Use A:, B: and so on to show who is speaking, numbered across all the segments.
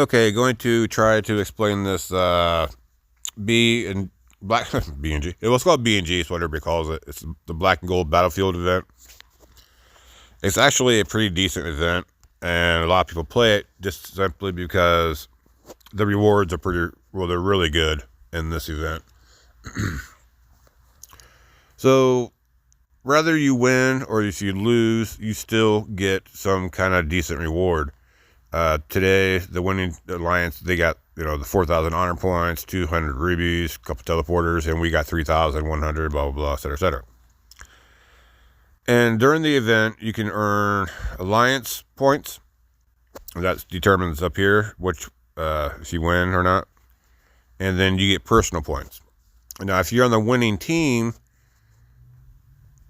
A: Okay, going to try to explain this B and black BnG. It was called BnG, it's what everybody calls it. It's the Black and Gold Battlefield event. It's actually a pretty decent event, and a lot of people play it just simply because the rewards are they're really good in this event. So, whether you win or if you lose, you still get some kind of decent reward. Today, the winning alliance, they got, the 4,000 honor points, 200 rubies, a couple teleporters, and we got 3,100, blah, blah, blah, etc., etc. And during the event, you can earn alliance points. That determines up here which, if you win or not. And then you get personal points. Now, if you're on the winning team,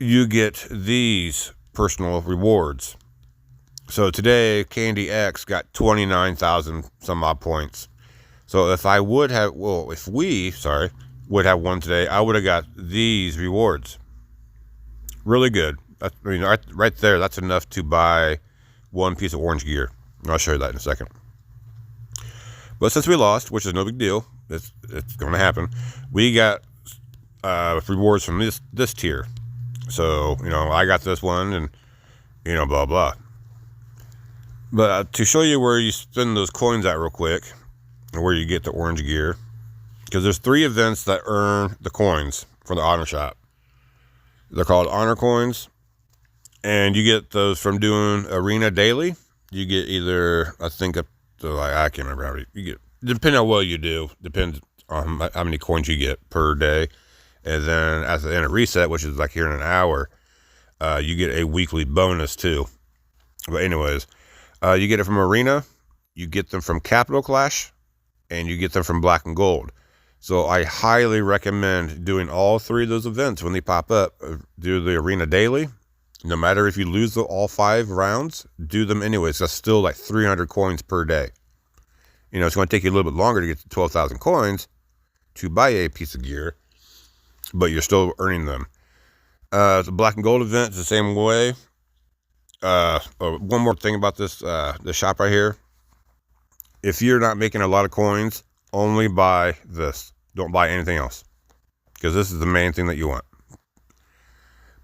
A: you get these personal rewards. So today, Candy X got 29,000 some odd points. So if we would have won today, I would have got these rewards. Really good. Right there, that's enough to buy one piece of orange gear. I'll show you that in a second. But since we lost, which is no big deal, it's going to happen, we got rewards from this tier. So, I got this one and, blah, blah. But to show you where you spend those coins at real quick, and where you get the orange gear, because there's 3 events that earn the coins from the honor shop. They're called honor coins, and you get those from doing arena daily. You get either, I can't remember how many you get, depending on what you do, depends on how many coins you get per day. And then at the end of reset, which is like here in an hour, you get a weekly bonus too. But anyways, you get it from arena, you get them from Capital Clash, and you get them from Black and Gold. So I highly recommend doing all 3 of those events when they pop up. Do the arena daily. No matter if you lose all 5 rounds, do them anyways. That's still like 300 coins per day. It's going to take you a little bit longer to get to 12,000 coins to buy a piece of gear, but you're still earning them. The Black and Gold event is the same way. One more thing about this shop right here. If you're not making a lot of coins, only buy this. Don't buy anything else, because this is the main thing that you want.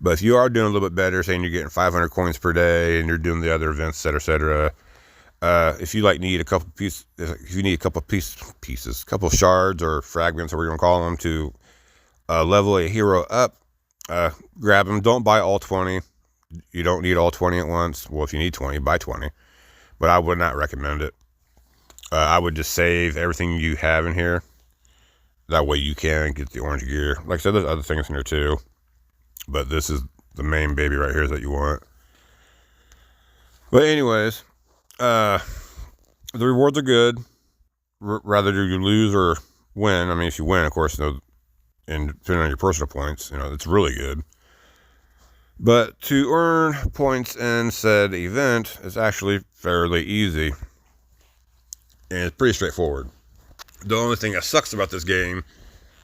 A: But if you are doing a little bit better, saying you're getting 500 coins per day and you're doing the other events, etc., if you need a couple pieces, if you need a couple pieces, couple shards or fragments, or whatever you want to call them, to level a hero up, grab them. Don't buy all 20. You don't need all 20 at once. Well, if you need 20, buy 20. But I would not recommend it. I would just save everything you have in here. That way you can get the orange gear. Like I said, there's other things in here too. But this is the main baby right here that you want. But anyways, the rewards are good. Rather you lose or win. I mean, if you win, of course, and depending on your personal points, it's really good. But to earn points in said event is actually fairly easy. And it's pretty straightforward. The only thing that sucks about this game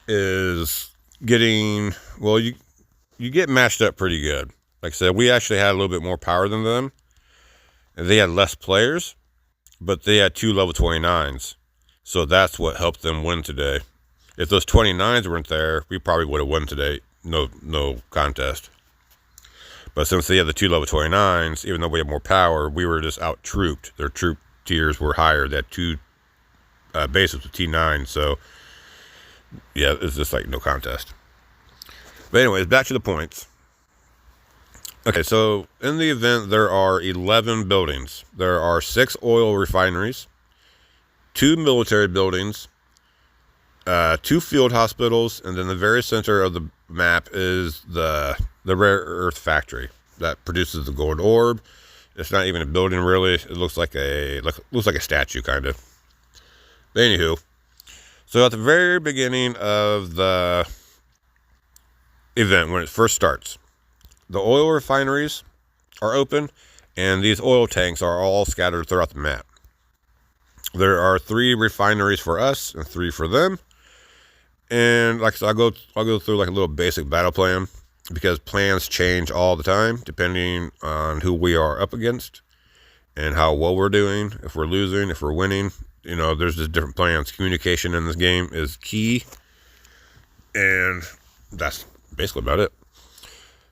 A: is you get matched up pretty good. Like I said, we actually had a little bit more power than them. And they had less players, but they had 2 level 29s. So that's what helped them win today. If those 29s weren't there, we probably would have won today. No contest. But since they had the 2 level 29s, even though we had more power, we were just out-trooped. Their troop tiers were higher. They had 2 bases with T9, so yeah, it's just like no contest. But anyways, back to the points. Okay, so in the event, there are 11 buildings. There are 6 oil refineries, 2 military buildings, 2 field hospitals, and then the very center of the map is the rare earth factory that produces the gold orb. It's not even a building, really. It looks like a statue, kind of. But anywho, so at the very beginning of the event, when it first starts, the oil refineries are open, and these oil tanks are all scattered throughout the map. There are 3 refineries for us and 3 for them. And like I said, I'll go through like a little basic battle plan, because plans change all the time depending on who we are up against and how well we're doing, if we're losing, if we're winning, you know, there's just different plans. Communication in this game is key, and that's basically about it.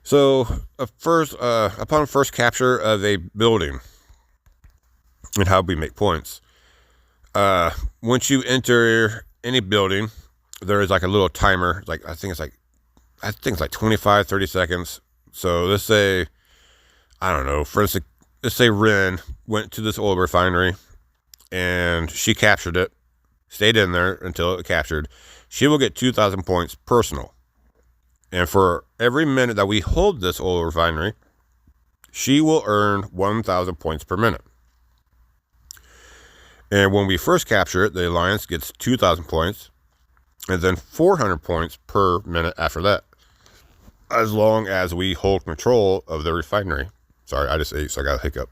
A: So, upon first capture of a building, and how we make points, once you enter any building, there is like a little timer. Like I think it's like 25, 30 seconds. So let's say, I don't know, for instance, let's say Ren went to this oil refinery and she captured it, stayed in there until it captured. She will get 2,000 points personal. And for every minute that we hold this oil refinery, she will earn 1,000 points per minute. And when we first capture it, the Alliance gets 2,000 points, and then 400 points per minute after that, as long as we hold control of the refinery. Sorry, I just ate, so I got a hiccup.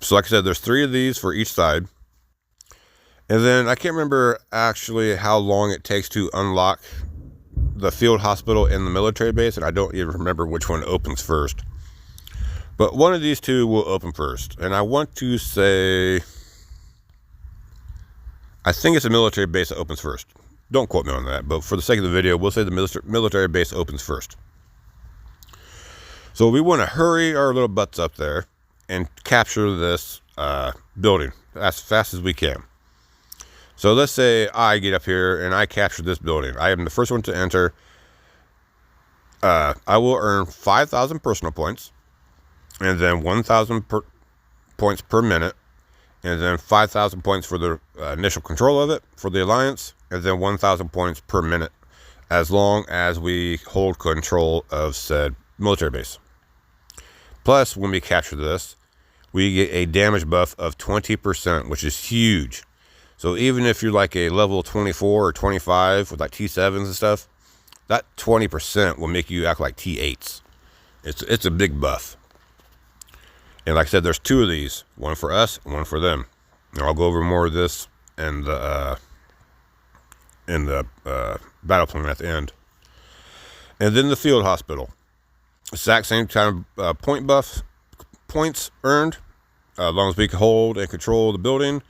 A: So like I said, there's 3 of these for each side. And then I can't remember actually how long it takes to unlock the field hospital and the military base, and I don't even remember which one opens first. But one of these 2 will open first. And I want to say, I think it's a military base that opens first. Don't quote me on that, but for the sake of the video, we'll say the military base opens first. So we want to hurry our little butts up there and capture this building as fast as we can. So let's say I get up here and I capture this building. I am the first one to enter. I will earn 5,000 personal points, and then 1,000 points per minute, and then 5,000 points for the initial control of it for the Alliance, and then 1,000 points per minute as long as we hold control of said military base. Plus, when we capture this, we get a damage buff of 20%, which is huge. So even if you're like a level 24 or 25 with like T7s and stuff, that 20% will make you act like T8s. It's a big buff. And like I said, there's 2 of these, one for us and one for them. And I'll go over more of this in the battle plan at the end. And then the field hospital, exact same kind of points earned, as long as we can hold and control the building.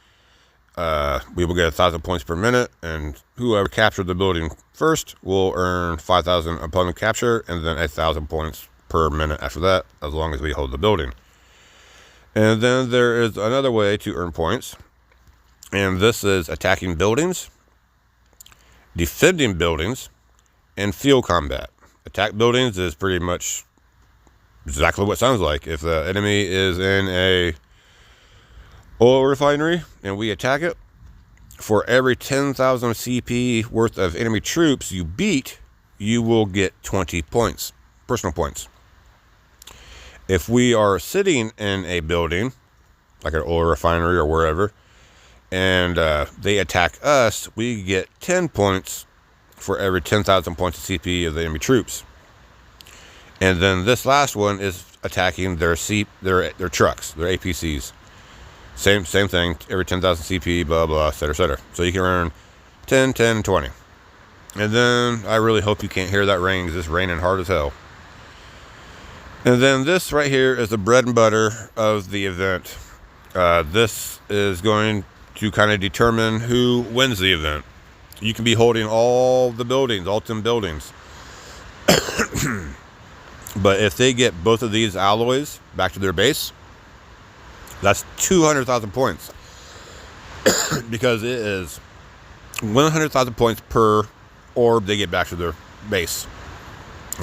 A: We will get 1,000 points per minute, and whoever captured the building first will earn 5,000 upon capture, and then 1,000 points per minute after that, as long as we hold the building. And then there is another way to earn points, and this is attacking buildings, defending buildings, and field combat. Attack buildings is pretty much exactly what it sounds like. If the enemy is in a oil refinery and we attack it, for every 10,000 CP worth of enemy troops you beat, you will get 20 points, personal points. If we are sitting in a building, like an oil refinery or wherever, and they attack us, we get 10 points for every 10,000 points of CP of the enemy troops. And then this last one is attacking their trucks, their APCs. Same thing, every 10,000 CP, blah, blah, etc., etc. So you can earn 10, 10, 20. And then I really hope you can't hear that rain, because it's raining hard as hell. And then this right here is the bread and butter of the event. This is going to kind of determine who wins the event. You can be holding all the buildings, all 10 buildings. But if they get both of these alloys back to their base, that's 200,000 points. Because it is 100,000 points per orb they get back to their base.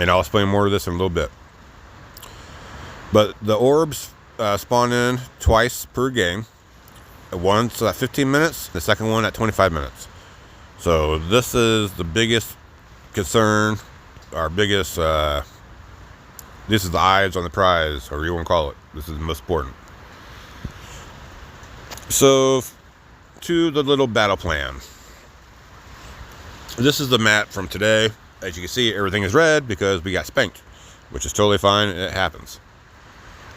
A: And I'll explain more of this in a little bit. But the orbs spawn in twice per game. Once at 15 minutes, the second one at 25 minutes. So this is the biggest concern, our biggest, this is the eyes on the prize, or you want to call it. This is the most important. So, to the little battle plan. This is the map from today. As you can see, everything is red because we got spanked, which is totally fine. It happens.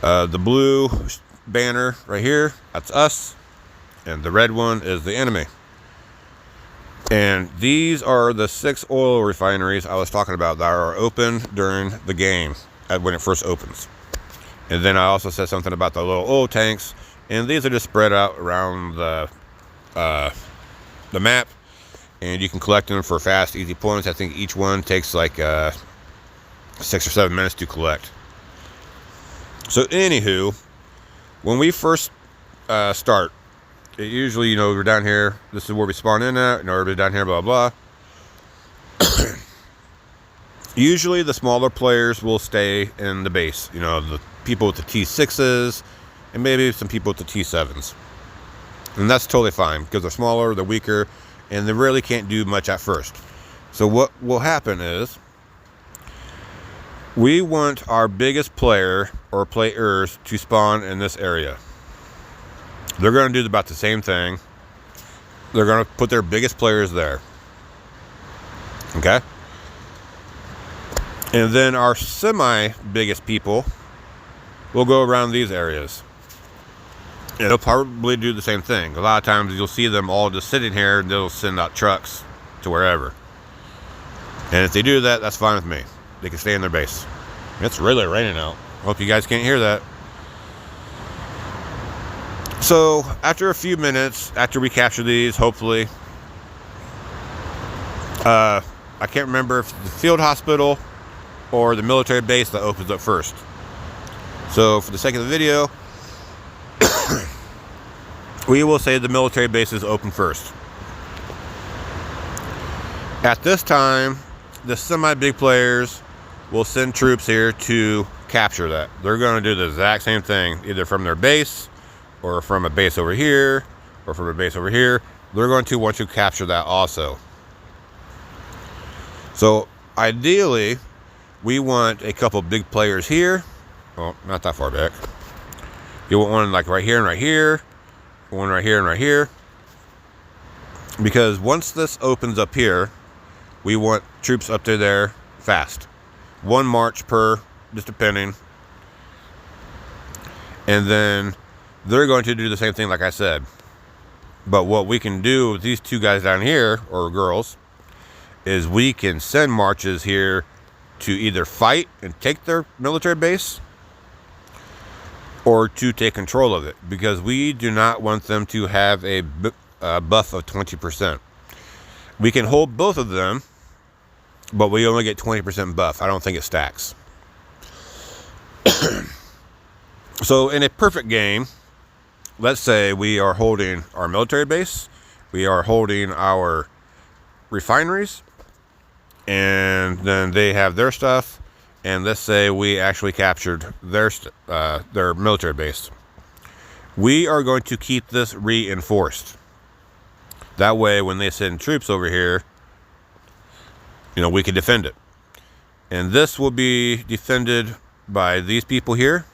A: The blue banner right here, that's us. And the red one is the enemy. And these are the 6 oil refineries I was talking about that are open during the game when it first opens. And then I also said something about the little oil tanks And these are just spread out around the map, and you can collect them for fast, easy points. I think each one takes like 6 or 7 minutes to collect. So anywho, when we first start, it usually, we're down here, this is where we spawn in at, we're down here, blah blah. Usually the smaller players will stay in the base, the people with the T6s and maybe some people with the T7s, and that's totally fine because they're smaller, they're weaker, and they really can't do much at first. So what will happen is we want our biggest player or players to spawn in this area. They're going to do about the same thing. They're going to put their biggest players there. Okay? And then our semi-biggest people will go around these areas. And they'll probably do the same thing. A lot of times you'll see them all just sitting here, and they'll send out trucks to wherever. And if they do that, that's fine with me. They can stay in their base. It's really raining out. Hope you guys can't hear that. So, after a few minutes, after we capture these, hopefully, I can't remember if it's the field hospital or the military base that opens up first. So, for the sake of the video, we will say the military base is open first. At this time, the semi-big players will send troops here to capture that. They're going to do the exact same thing, either from their base, or from a base over here, or from a base over here. They're going to want to capture that also. So ideally, we want a couple big players here. Well, not that far back. You want one like right here and right here, one right here and right here. Because once this opens up here, we want troops up to there fast. 1 march per, just depending. And then they're going to do the same thing like I said. But what we can do with these two guys down here, or girls, is we can send marches here to either fight and take their military base, or to take control of it, because we do not want them to have a buff of 20%. We can hold both of them, but we only get 20% buff. I don't think it stacks. So in a perfect game, let's say we are holding our military base, we are holding our refineries, and then they have their stuff, and let's say we actually captured their military base. We are going to keep this reinforced. That way, when they send troops over here, we can defend it. And this will be defended by these people here.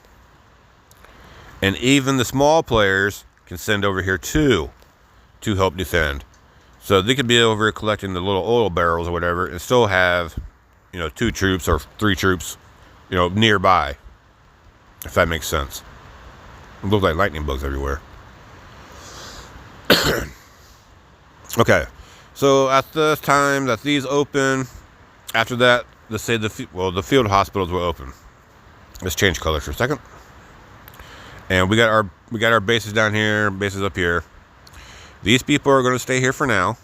A: And even the small players can send over here too, to help defend. So they could be over here collecting the little oil barrels or whatever, and still have, 2 troops or 3 troops, nearby. If that makes sense. It looks like lightning bugs everywhere. Okay, so at the time that these open, after that, let's say the field hospitals will open. Let's change colors for a second. And we got our bases down here, bases up here. These people are going to stay here for now.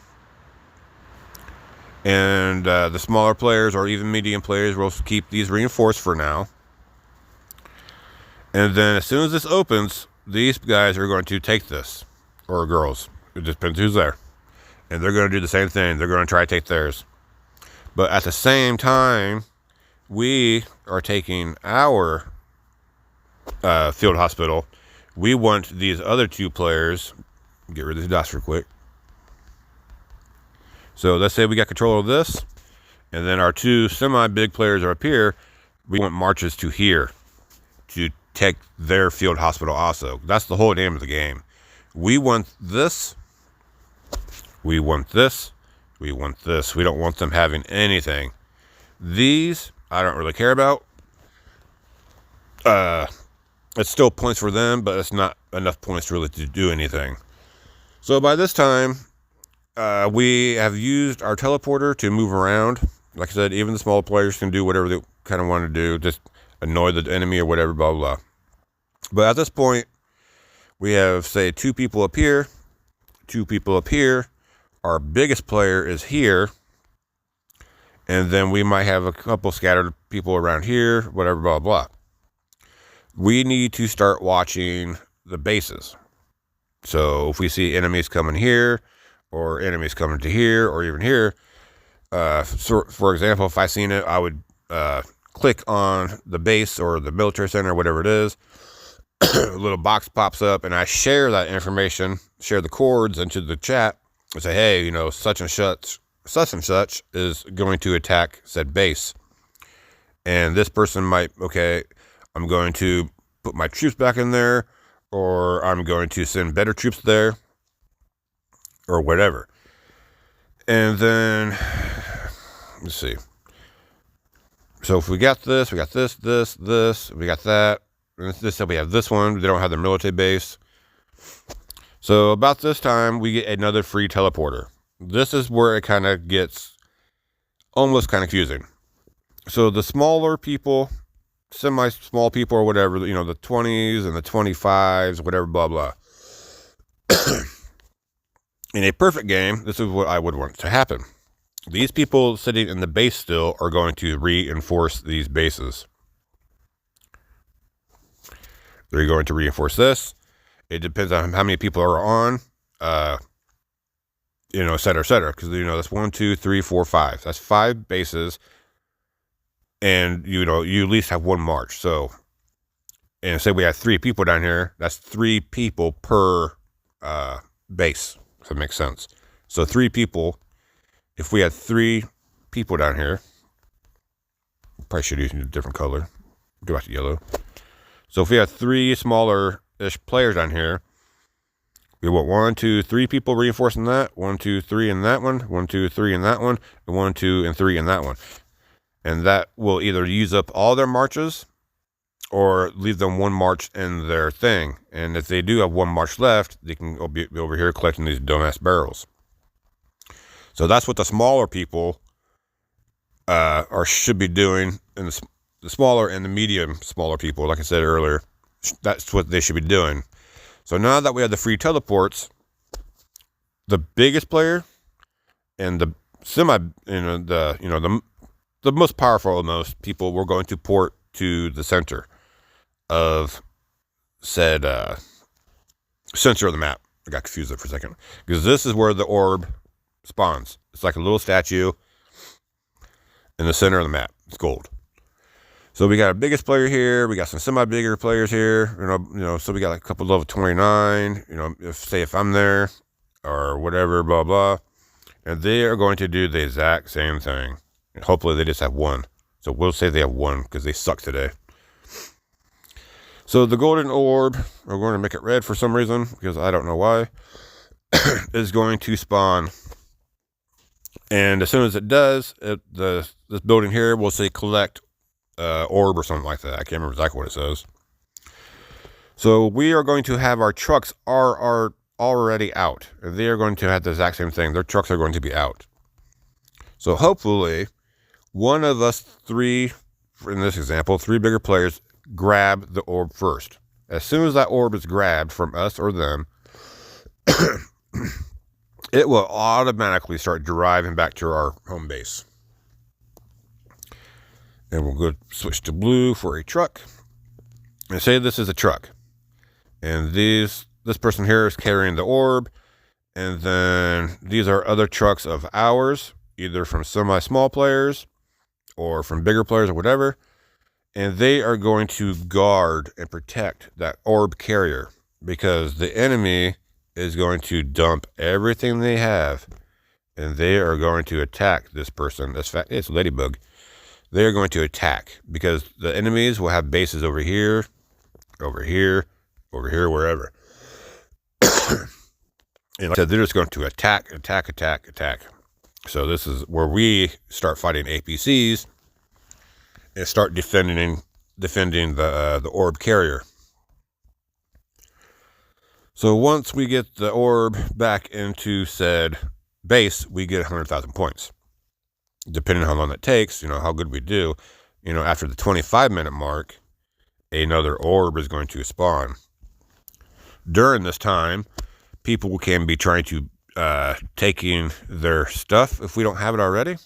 A: And the smaller players or even medium players will keep these reinforced for now. And then as soon as this opens, these guys are going to take this. Or girls. It just depends who's there. And they're going to do the same thing. They're going to try to take theirs. But at the same time, we are taking our field hospital. We want these other 2 players. Get rid of these dots real quick. So let's say we got control of this, and then our 2 semi-big players are up here. We want marches to here to take their field hospital also. That's the whole name of the game. We want this. We want this. We want this. We don't want them having anything. These, I don't really care about. It's still points for them, but it's not enough points really to do anything. So by this time, we have used our teleporter to move around. Like I said, even the small players can do whatever they kind of want to do, just annoy the enemy or whatever, blah, blah, blah. But at this point, we have, say, 2 people up here, 2 people up here. Our biggest player is here. And then we might have a couple scattered people around here, whatever, blah, blah. We need to start watching the bases. So if we see enemies coming here, or enemies coming to here, or even here, so for example, if I seen it, I would click on the base or the military center, whatever it is. A little box pops up, and I share that information, share the codes into the chat, and say, hey, such and such is going to attack said base. And this person might, okay, I'm going to put my troops back in there, or I'm going to send better troops there, or whatever. And then, let's see. So if we got this, we got this, we got that. We have this one. They don't have the military base. So about this time, we get another free teleporter. This is where it kind of gets almost kind of confusing. So the smaller people, semi-small people or whatever, the 20s and the 25s, whatever, blah, blah. In a perfect game, this is what I would want to happen. These people sitting in the base still are going to reinforce these bases. They're going to reinforce this. It depends on how many people are on, et cetera, et cetera. Because, that's 1, 2, 3, 4, 5. That's 5 bases. And, you at least have 1 march. So, and say we have 3 people down here. That's 3 people per base, if that makes sense. So 3 people, if we had 3 people down here, probably should use a different color. Go back to yellow. So if we have 3 smaller-ish players down here, we want 1, 2, 3 people reinforcing that, 1, 2, 3 in that one, 1, 2, 3 in that one, and 1, 2, and 3 in that one. And that will either use up all their marches or leave them 1 march in their thing. And if they do have 1 march left, they can be over here collecting these dumbass barrels. So that's what the smaller people should be doing, and the smaller and the medium smaller people, like I said earlier, that's what they should be doing. So now that we have the free teleports, the biggest player and the the most powerful of most people, we're going to port to the center of said center of the map. I got confused there for a second, because this is where the orb spawns. It's like a little statue in the center of the map. It's gold. So we got our biggest player here. We got some semi-bigger players here. So we got like a couple level 29. If I'm there or whatever, blah blah, and they are going to do the exact same thing. And hopefully they just have 1. So we'll say they have 1 because they suck today. So the golden orb, we're going to make it red for some reason, because I don't know why, is going to spawn. And as soon as it does, this building here will say collect orb or something like that. I can't remember exactly what it says. So we are going to have our trucks are already out. They are going to have the exact same thing. Their trucks are going to be out. So hopefully one of us 3, in this example, 3 bigger players, grab the orb first. As soon as that orb is grabbed from us or them, it will automatically start driving back to our home base. And we'll go switch to blue for a truck. And say this is a truck. And this person here is carrying the orb. And then these are other trucks of ours, either from semi-small players or from bigger players or whatever. And they are going to guard and protect that orb carrier, because the enemy is going to dump everything they have, and they are going to attack this person. It's Ladybug. They are going to attack, because the enemies will have bases over here, wherever. And like I said, they're just going to attack. So this is where we start fighting APCs and start defending the orb carrier. So once we get the orb back into said base, we get 100,000 points. Depending on how long that takes, how good we do. After the 25-minute mark, another orb is going to spawn. during this time, people can be trying to taking their stuff if we don't have it already.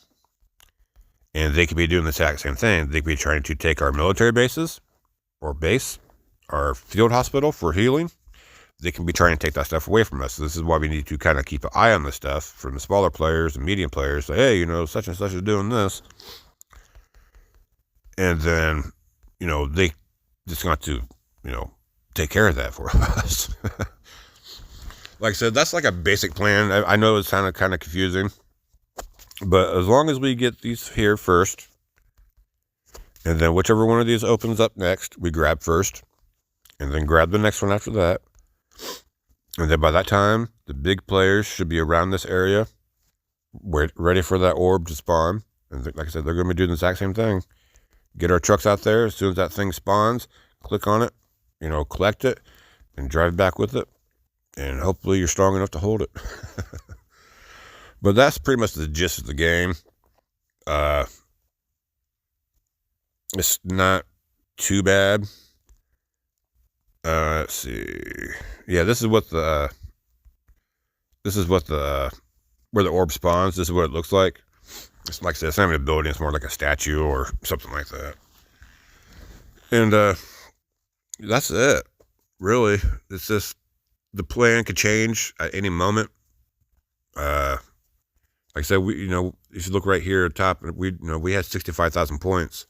A: And they could be doing the exact same thing. They could be trying to take our military bases or base, our field hospital for healing. They can be trying to take that stuff away from us. So this is why we need to kind of keep an eye on this stuff from the smaller players and medium players. Say, hey, such and such is doing this. And then, they just got to, take care of that for us. Like I said, that's like a basic plan. I know it's kind of confusing. But as long as we get these here first, and then whichever one of these opens up next, we grab first, and then grab the next one after that. And then by that time, the big players should be around this area, ready for that orb to spawn. And like I said, they're going to be doing the exact same thing. Get our trucks out there. As soon as that thing spawns, click on it, collect it, and drive back with it. And hopefully you're strong enough to hold it. But that's pretty much the gist of the game. It's not too bad. Let's see. Yeah, this is where the orb spawns. This is what it looks like. It's like I said, it's not even a building. It's more like a statue or something like that. And that's it. Really, it's just the plan could change at any moment. Like I said, if you look right here at the top, we had 65,000 points.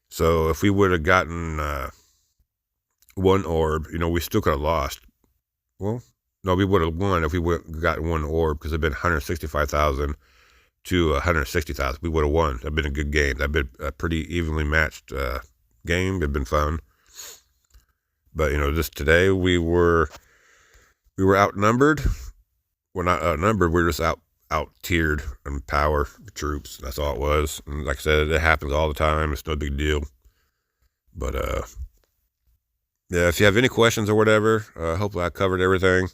A: So if we would have gotten one orb, we still could have lost. Well, no, we would have won if we would have gotten one orb, because it'd been 165,000 to 160,000. We would have won. That'd been a good game. That'd been a pretty evenly matched game. It'd been fun. But just today we were outnumbered. Well, not outnumbered. We were just out-tiered in power troops. That's all it was. And like I said, it happens all the time. It's no big deal. But yeah, if you have any questions or whatever, hopefully I covered everything.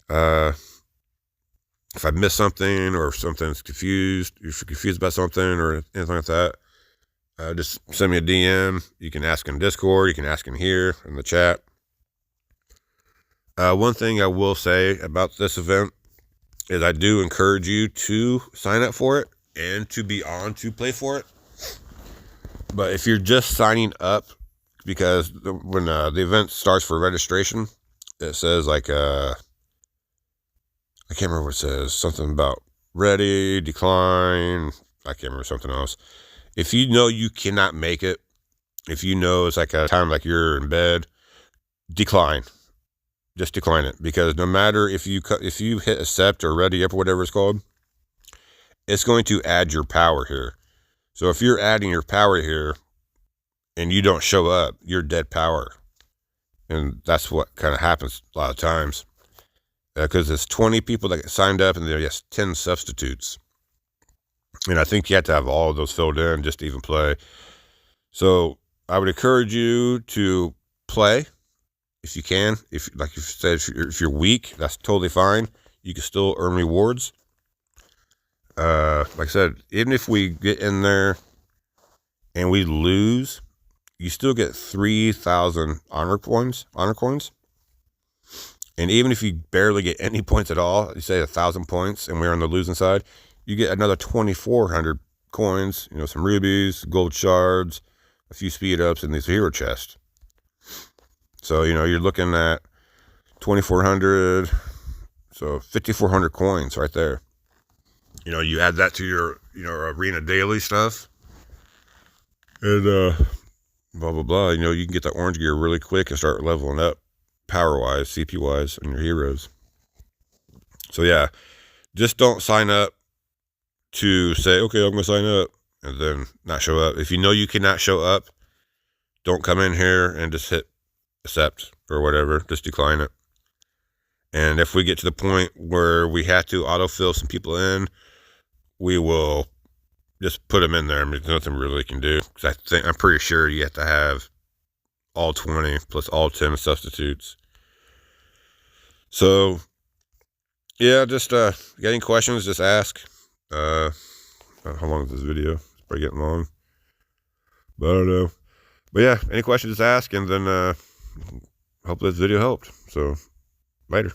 A: If I missed something, or if something's confused, if you're confused about something or anything like that, just send me a DM. You can ask in Discord. You can ask in here in the chat. One thing I will say about this event is I do encourage you to sign up for it and to be on to play for it. But if you're just signing up, because when the event starts for registration, it says I can't remember what it says. Something about ready, decline. I can't remember something else. If you know you cannot make it, if you know it's like a time like you're in bed, decline. Just decline it, because no matter if you hit accept or ready up or whatever it's called, it's going to add your power here. So if you're adding your power here and you don't show up, you're dead power. And that's what kind of happens a lot of times. Because there's 20 people that get signed up and there's 10 substitutes. And I think you have to have all of those filled in just to even play. So I would encourage you to play if you can. Like you said, if you're weak, that's totally fine. You can still earn rewards. Like I said, even if we get in there and we lose, you still get 3,000 honor coins. And even if you barely get any points at all, you say 1,000 points and we're on the losing side, you get another 2,400 coins, some rubies, gold shards, a few speed ups, and these hero chests. So, you're looking at 2,400, so 5,400 coins right there. You add that to your, arena daily stuff, and blah, blah, blah. You can get the orange gear really quick and start leveling up power-wise, CP-wise, on your heroes. So, yeah, just don't sign up to say, okay, I'm going to sign up, and then not show up. If you know you cannot show up, don't come in here and just hit accept or whatever. Just decline it. And if we get to the point where we have to autofill some people in, we will just put them in there. I mean, there's nothing really we can do. Because I'm pretty sure you have to have all 20 plus all 10 substitutes. So, yeah, just you got any questions, just ask. How long is this video? It's probably getting long. But I don't know. But yeah, any questions, just ask, and then hope this video helped. So, later.